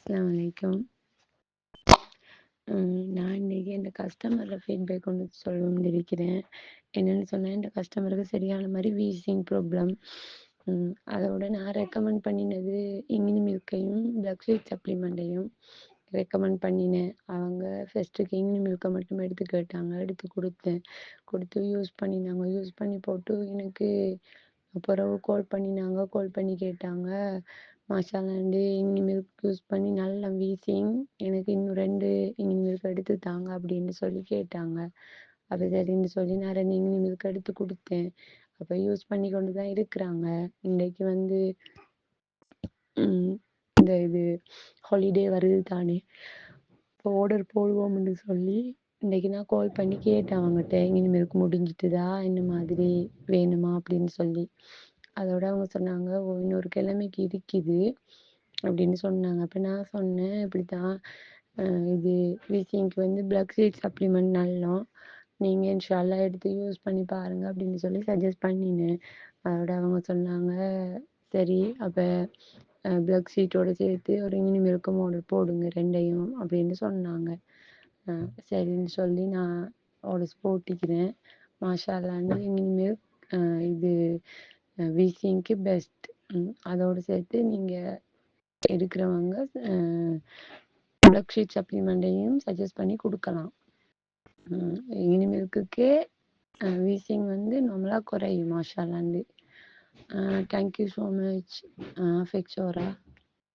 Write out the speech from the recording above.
அஸ்ஸலாமு அலைக்கும். நான் இன்னைக்கு இந்த கஸ்டமரோட ஃபீட்பேக் ஒன்று சொல்லணும்னு இருக்கிறேன். என்னன்னு சொன்னா, இந்த கஸ்டமருக்கு சரியான மாரி வீசிங் ப்ராப்ளம். அதோட நான் ரெக்கமெண்ட் பண்ணினது இம்யூனி மில்க்கையும், பிளாக் சீட் சப்ளிமெண்ட்டையும் ரெக்கமெண்ட் பண்ணினேன். அவங்க ஃபர்ஸ்ட்டுக்கு இம்யூனி மில்க்கை மட்டும் எடுத்து கேட்டாங்க. எடுத்து குடுத்தேன். குடுத்து யூஸ் பண்ணினாங்க. யூஸ் பண்ணி போட்டு எனக்கு பிறவு கால் பண்ணினாங்க. கால் பண்ணி கேட்டாங்க, மாஷால்லாண்டு இம்யூனி மில்க் யூஸ் பண்ணி நல்ல வீசிங், எனக்கு இன்னும் 2 இம்யூனி மில்க் எடுத்து தாங்க அப்படின்னு சொல்லி கேட்டாங்க. அப்போ சரின்னு சொல்லி நான் 2 இம்யூனி மில்க் எடுத்து கொடுத்தேன். அப்போ யூஸ் பண்ணி கொண்டு தான் இருக்கிறாங்க. இன்றைக்கு வந்து இந்த இது ஹாலிடே வருது தானே, இப்போ ஆர்டர் போடுவோம்னு சொல்லி இன்னைக்கு நான் கால் பண்ணி கேட்டேன் அவங்ககிட்ட, இம்யூனி மில்க் முடிஞ்சிட்டுதா, இந்த மாதிரி வேணுமா அப்படின்னு சொல்லி. அதோட அவங்க சொன்னாங்க, ஓ இன்னொரு கிழமைக்கு இருக்குது அப்படின்னு சொன்னாங்க. அப்போ நான் சொன்னேன், இப்படித்தான் இது வீசிங்க்கு வந்து பிளாக் சீட் சப்ளிமெண்ட் நல்லோம், நீங்கள் இன்ஷால்லா எடுத்து யூஸ் பண்ணி பாருங்க அப்படின்னு சொல்லி சஜஸ்ட் பண்ணினேன். அதோட அவங்க சொன்னாங்க, சரி அப்போ பிளாக் சீட்டோட சேர்த்து ஒரு இம்யூனி மில்க்கும் ஆர்டர் போடுங்க 2யும் அப்படின்னு சொன்னாங்க. சரின்னு சொல்லி நான் ஆர்டர்ஸ் போட்டிக்கிறேன். மாஷால்லான்னு இம்யூனி மில்க் இது வீசிங்க்கு பெஸ்ட். அதோடு சேர்த்து நீங்கள் எடுக்கிறவங்க பிளாக் ஷீட் சப்ளிமெண்ட்டையும் சஜஸ்ட் பண்ணி கொடுக்கலாம். இம்யூனி மில்க்குக்கே வீசிங் வந்து நார்மலாக குறையும் மாஷால்லாண்டு. Thank you so much ஃபிக்ஸோரா.